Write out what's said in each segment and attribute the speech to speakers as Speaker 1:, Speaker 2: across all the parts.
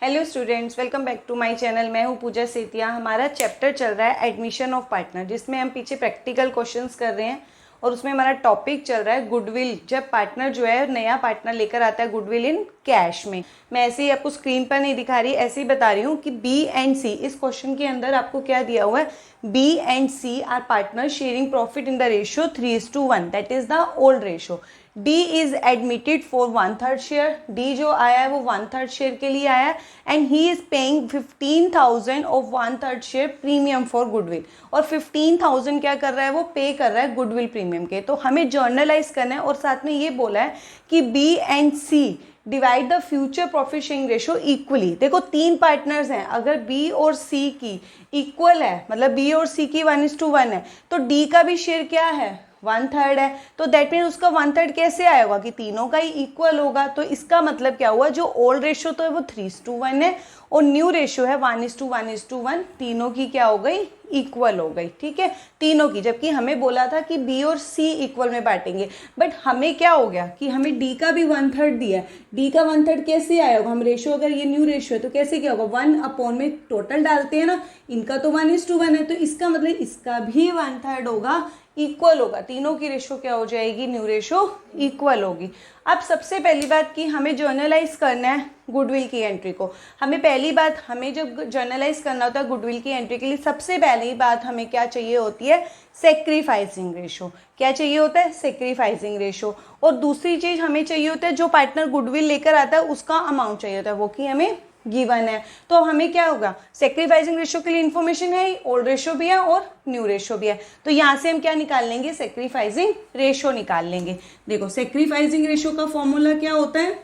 Speaker 1: Hello students, welcome back to my channel. मैं हूं पूजा सेतिया। हमारा चैप्टर चल रहा है एडमिशन ऑफ पार्टनर, जिसमें हम पीछे प्रैक्टिकल क्वेश्चंस कर रहे हैं और उसमें हमारा टॉपिक चल रहा है गुडविल। जब पार्टनर जो है नया पार्टनर लेकर आता है गुडविल इन कैश में। मैं ऐसे ही आपको स्क्रीन पर नहीं दिखा रही, ऐसे ही बता रही हूँ कि बी एंड सी, इस क्वेश्चन के अंदर आपको क्या दिया हुआ है, B and C are partner sharing profit in the ratio 3:1, that is the old ratio. D is admitted for 1/3 share. D जो आया है वो 1/3 शेयर के लिए आया है and he is paying 15,000 of 1/3 share premium for goodwill. और 15,000 क्या कर रहा है, वो पे कर रहा है गुडविल प्रीमियम के। तो हमें जर्नलाइज करना है और साथ में ये बोला है कि B and C divide the future profit sharing ratio equally. देखो तीन पार्टनर्स हैं, अगर B और C की इक्वल है, मतलब B और C की 1:1 है, तो D का भी शेयर क्या है, 1/3 है। तो दैट मीन उसका 1/3 कैसे आया होगा कि तीनों का ही इक्वल होगा। तो इसका मतलब क्या हुआ, जो ओल्ड रेशियो तो है वो 3:1 है और न्यू रेशियो है 1:1, तीनों की क्या हो गई, इक्वल हो गई। ठीक है, तीनों की। जबकि हमें बोला था कि बी और सी इक्वल में बांटेंगे, बट हमें क्या हो गया कि हमें डी का भी 1/3 दिया है। डी का 1/3 कैसे आया होगा, हम रेशियो अगर ये न्यू रेशियो है तो कैसे क्या होगा, 1 में टोटल डालते हैं ना, इनका तो 1:1 है, तो इसका मतलब इसका भी 1/3 होगा, इक्वल होगा। तीनों की रेशो क्या हो जाएगी, न्यू रेशो इक्वल होगी। अब सबसे पहली बात कि हमें जर्नलाइज करना है गुडविल की एंट्री को। हमें पहली बात, हमें जब जर्नलाइज करना होता है गुडविल की एंट्री के लिए, सबसे पहली बात हमें क्या चाहिए होती है, सेक्रीफाइसिंग रेशो। क्या चाहिए होता है, सेक्रीफाइसिंग रेशो। और दूसरी चीज हमें चाहिए होता है, जो पार्टनर गुडविल लेकर आता है उसका अमाउंट चाहिए होता है, वो कि हमें गिवन है। तो हमें क्या होगा, सेक्रीफाइसिंग रेशियो के लिए इंफॉर्मेशन है, ओल्ड रेशियो भी है और न्यू रेशियो भी है। तो यहां से हम क्या निकाल लेंगे, सेक्रीफाइसिंग रेशियो निकाल लेंगे। देखो सेक्रीफाइसिंग रेशियो का फॉर्मूला क्या होता है,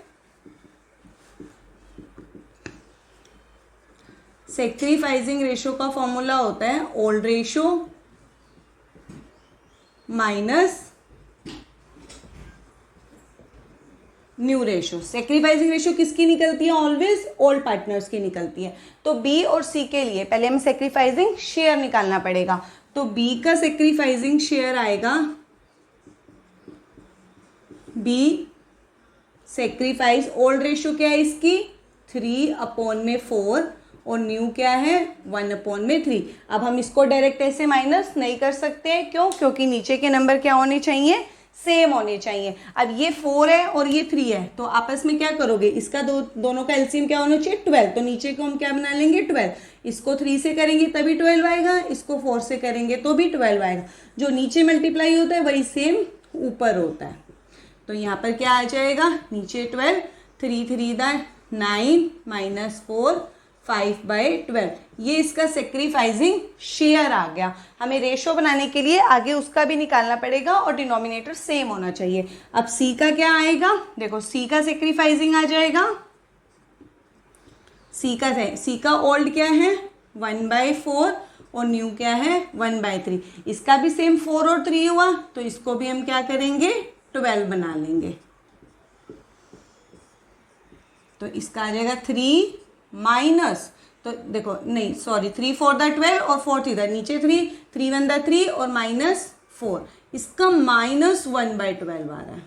Speaker 1: सेक्रीफाइसिंग रेशियो का फॉर्मूला होता है old ratio minus new ratio. Sacrificing ratio किसकी निकलती है, ऑलवेज ओल्ड पार्टनर्स की निकलती है। तो बी और सी के लिए पहले हमें सेक्रीफाइसिंग शेयर निकालना पड़ेगा। तो बी का सेक्रीफाइसिंग शेयर आएगा, बी सेक्रीफाइस, ओल्ड रेशियो क्या है इसकी 3/4 और न्यू क्या है 1/3। अब हम इसको डायरेक्ट ऐसे माइनस नहीं कर सकते हैं, क्यों, क्योंकि नीचे के नंबर क्या होने चाहिए, सेम होने चाहिए। अब ये 4 है और ये 3 है, तो आपस में क्या करोगे, इसका दोनों का एलसीएम क्या होना चाहिए 12। तो नीचे को हम क्या बना लेंगे 12, इसको 3 से करेंगे तभी 12 आएगा, इसको 4 से करेंगे तो भी 12 आएगा। जो नीचे मल्टीप्लाई होता है वही सेम ऊपर होता है। तो यहाँ पर क्या आ जाएगा, नीचे 12, 3 9 -4 5/12, ये इसका सेक्रीफाइसिंग शेयर आ गया। हमें रेशो बनाने के लिए आगे उसका भी निकालना पड़ेगा और डिनोमिनेटर सेम होना चाहिए। अब सी का क्या आएगा, देखो सी का सेक्रीफाइसिंग आ जाएगा, सी का ओल्ड क्या है 1/4 और न्यू क्या है 1/3। इसका भी सेम 4 और 3 हुआ, तो इसको भी हम क्या करेंगे 12 बना लेंगे। तो इसका आ जाएगा 3 माइनस, तो देखो नहीं सॉरी 3 4 12 और 4 3 नीचे 3 1 3 और -4, इसका -1/12 आ रहा है।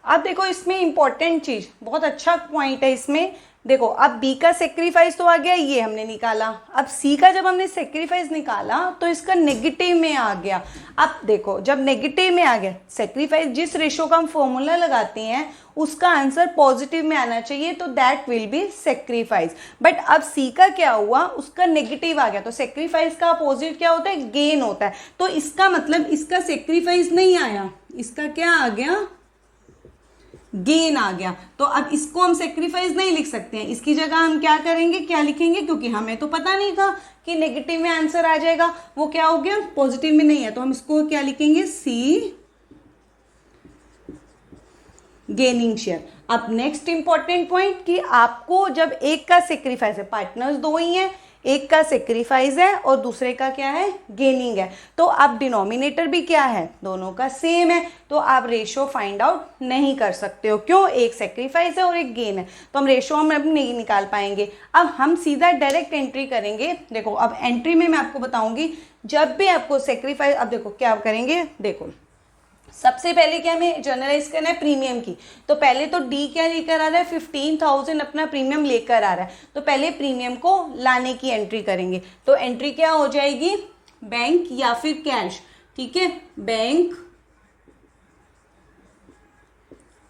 Speaker 1: अब देखो इसमें इंपॉर्टेंट चीज, बहुत अच्छा पॉइंट है इसमें। देखो अब बी का सेक्रीफाइस तो आ गया, ये हमने निकाला। अब सी का जब हमने सेक्रीफाइस निकाला तो इसका नेगेटिव में आ गया। अब देखो जब नेगेटिव में आ गया, सेक्रीफाइस जिस रेशो का हम फॉर्मूला लगाते हैं उसका आंसर पॉजिटिव में आना चाहिए, तो that will be sacrifice. But अब सी का क्या हुआ, उसका नेगेटिव आ गया। तो सेक्रीफाइस का अपोजिट क्या होता है, गेन होता है। तो इसका मतलब इसका सेक्रीफाइस नहीं आया, इसका क्या आ गया, गेन आ गया। तो अब इसको हम सेक्रीफाइस नहीं लिख सकते हैं, इसकी जगह हम क्या करेंगे, क्या लिखेंगे, क्योंकि हमें तो पता नहीं था कि नेगेटिव में आंसर आ जाएगा, वो क्या हो गया पॉजिटिव में नहीं है, तो हम इसको क्या लिखेंगे, सी गेनिंग शेयर। अब नेक्स्ट इंपॉर्टेंट पॉइंट कि आपको जब एक का सेक्रीफाइस है, पार्टनर्स दो ही हैं, एक का सेक्रीफाइस है और दूसरे का क्या है, गेनिंग है, तो आप डिनोमिनेटर भी क्या है, दोनों का सेम है, तो आप रेशो फाइंड आउट नहीं कर सकते हो। क्यों, एक सेक्रीफाइस है और एक गेन है, तो हम रेशो में नहीं निकाल पाएंगे। अब हम सीधा डायरेक्ट एंट्री करेंगे। देखो अब एंट्री में मैं आपको बताऊंगी, जब भी आपको सेक्रीफाइस, अब देखो क्या करेंगे, देखो सबसे पहले क्या हमें जर्नलाइज करना है प्रीमियम की, तो पहले तो डी क्या लेकर आ रहा है, 15,000 अपना प्रीमियम लेकर आ रहा है, तो पहले प्रीमियम को लाने की एंट्री करेंगे। तो एंट्री क्या हो जाएगी, बैंक या फिर कैश, ठीक है, bank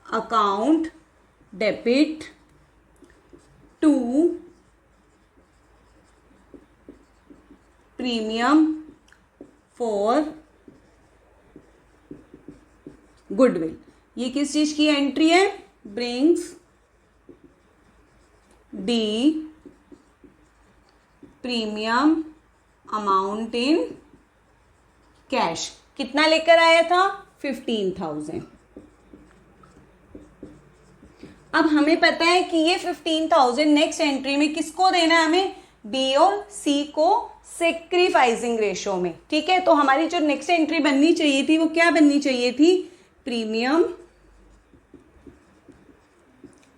Speaker 1: account debit to premium for goodwill. ये किस चीज की एंट्री है, brings the premium amount in cash. कितना लेकर आया था, 15,000। अब हमें पता है कि ये 15,000 नेक्स्ट एंट्री में किसको देना है, हमें बी और सी को सेक्रीफाइसिंग रेशो में, ठीक है। तो हमारी जो नेक्स्ट एंट्री बननी चाहिए थी वो क्या बननी चाहिए थी, premium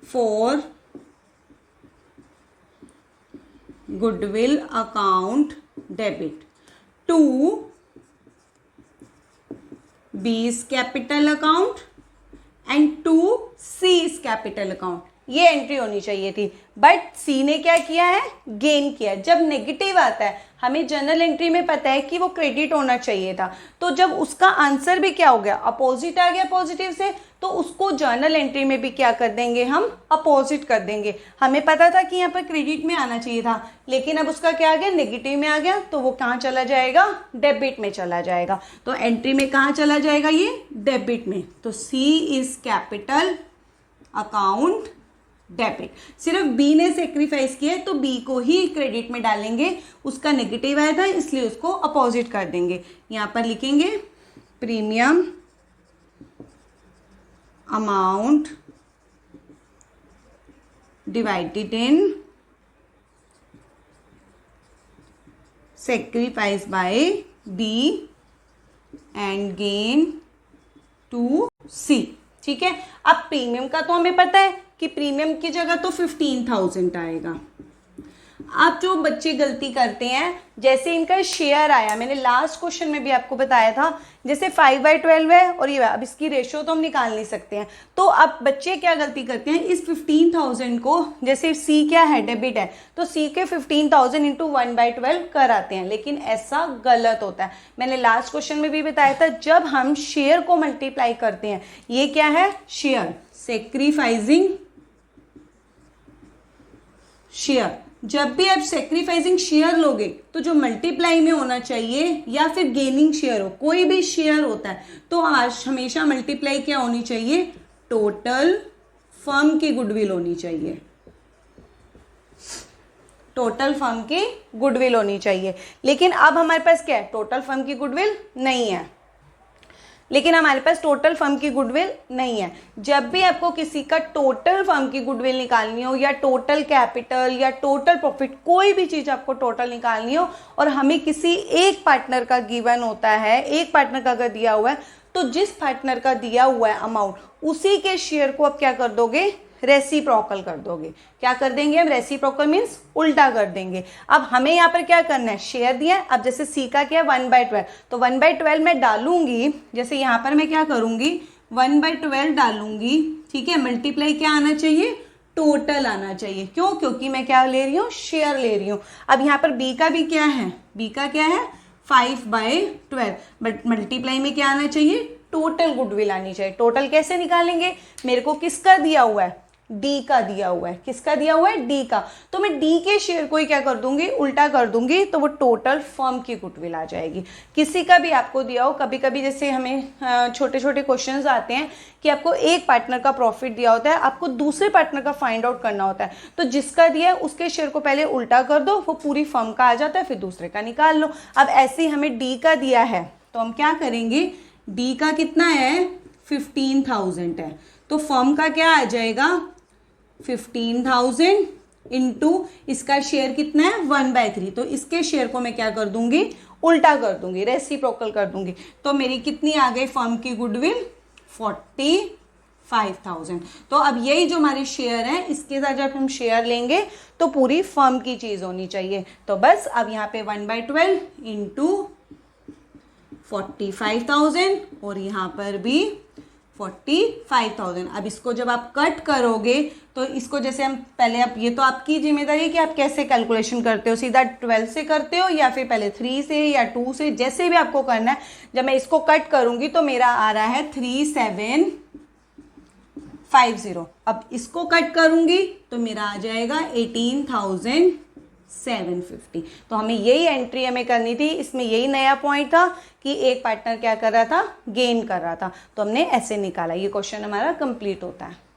Speaker 1: for goodwill account debit to B's capital account and to C's capital account. ये एंट्री होनी चाहिए थी, बट सी ने क्या किया है, गेन किया। जब नेगेटिव आता है हमें जर्नल एंट्री में पता है कि वो क्रेडिट होना चाहिए था, तो जब उसका आंसर भी क्या हो गया, अपोजिट आ गया पॉजिटिव से, तो उसको जर्नल एंट्री में भी क्या कर देंगे, हम अपोजिट कर देंगे। हमें पता था कि यहाँ पर क्रेडिट में आना चाहिए था, लेकिन अब उसका क्या आ गया, नेगेटिव में आ गया, तो वो कहाँ चला जाएगा, डेबिट में चला जाएगा। तो एंट्री में कहाँ चला जाएगा, ये डेबिट में। तो सी इज कैपिटल अकाउंट डेबिट। सिर्फ बी ने सेक्रीफाइस किया है तो बी को ही क्रेडिट में डालेंगे, उसका नेगेटिव आया था इसलिए उसको अपोजिट कर देंगे। यहाँ पर लिखेंगे premium amount divided in sacrifice by B and gain to C, ठीक है। अब प्रीमियम का तो हमें पता है कि प्रीमियम की जगह तो 15,000 आएगा। अब जो बच्चे गलती करते हैं, जैसे इनका शेयर आया, मैंने लास्ट क्वेश्चन में भी आपको बताया था, जैसे 5/12 है और ये, अब इसकी रेशियो तो हम निकाल नहीं सकते हैं, तो अब बच्चे क्या गलती करते हैं, इस 15,000 को, जैसे सी क्या है, डेबिट है, तो सी के 15,000 इंटू 1/12 कराते हैं, लेकिन ऐसा गलत होता है। मैंने लास्ट क्वेश्चन में भी बताया था, जब हम शेयर को मल्टीप्लाई करते हैं, ये क्या है, शेयर, सेक्रीफाइसिंग शेयर। जब भी आप सेक्रीफाइसिंग शेयर लोगे तो जो मल्टीप्लाई में होना चाहिए या फिर गेनिंग शेयर हो, कोई भी शेयर होता है तो आज हमेशा मल्टीप्लाई क्या होनी चाहिए, टोटल फर्म की गुडविल होनी चाहिए, टोटल फर्म की गुडविल होनी चाहिए। लेकिन अब हमारे पास क्या है, टोटल फर्म की गुडविल नहीं है, लेकिन हमारे पास टोटल फर्म की गुडविल नहीं है। जब भी आपको किसी का टोटल फर्म की गुडविल निकालनी हो, या टोटल कैपिटल या टोटल प्रॉफिट, कोई भी चीज़ आपको टोटल निकालनी हो, और हमें किसी एक पार्टनर का गिवन होता है, एक पार्टनर का अगर दिया हुआ है, तो जिस पार्टनर का दिया हुआ है अमाउंट, उसी के शेयर को आप क्या कर दोगे, रेसिप्रोकल कर दोगे। क्या कर देंगे हम, रेसिप्रोकल मीन्स उल्टा कर देंगे। अब हमें यहाँ पर क्या करना है, शेयर दिया है, अब जैसे सी का क्या 1/12, तो 1/12 मैं डालूंगी, जैसे यहाँ पर मैं क्या करूंगी, 1/12 डालूंगी, ठीक है। मल्टीप्लाई क्या आना चाहिए, टोटल आना चाहिए। क्यों, क्योंकि मैं क्या ले रही हूँ, शेयर ले रही हूँ। अब यहाँ पर बी का भी क्या है, बी का क्या है 5/12, बट मल्टीप्लाई में क्या आना चाहिए, टोटल गुडविल आनी चाहिए। टोटल कैसे निकालेंगे, मेरे को किसका दिया हुआ है, डी का दिया हुआ है, किसका दिया हुआ है, डी का, तो मैं डी के शेयर को ही क्या कर दूंगी, उल्टा कर दूंगी, तो वो टोटल फर्म की गुडविल आ जाएगी। किसी का भी आपको दिया हो, कभी कभी जैसे हमें छोटे छोटे क्वेश्चंस आते हैं कि आपको एक पार्टनर का प्रॉफिट दिया होता है, आपको दूसरे पार्टनर का फाइंड आउट करना होता है, तो जिसका दिया है उसके शेयर को पहले उल्टा कर दो, वो पूरी फर्म का आ जाता है, फिर दूसरे का निकाल लो। अब ऐसे ही हमें डी का दिया है, तो हम क्या करेंगे, डी का कितना है 15,000 है, तो फर्म का क्या आ जाएगा 15,000 इंटू इसका शेयर कितना है 1/3, तो इसके शेयर को मैं क्या कर दूंगी, उल्टा कर दूंगी, रेसिप्रोकल कर दूंगी। तो मेरी कितनी आ गई फर्म की गुडविल 45,000। तो अब यही जो हमारे शेयर है, इसके साथ जब हम शेयर लेंगे तो पूरी फर्म की चीज होनी चाहिए। तो बस अब यहाँ पे 1/12 इंटू 45,000 और यहाँ पर भी 45,000। अब इसको जब आप कट करोगे तो इसको जैसे हम पहले, आप ये तो आपकी जिम्मेदारी है कि आप कैसे कैलकुलेशन करते हो, सीधा 12 से करते हो या फिर पहले 3 से या 2 से, जैसे भी आपको करना है। जब मैं इसको कट करूंगी तो मेरा आ रहा है 3750। अब इसको कट करूंगी तो मेरा आ जाएगा 18,750। तो हमें यही एंट्री हमें करनी थी। इसमें यही नया पॉइंट था कि एक पार्टनर क्या कर रहा था, गेन कर रहा था, तो हमने ऐसे निकाला। ये क्वेश्चन हमारा कंप्लीट होता है।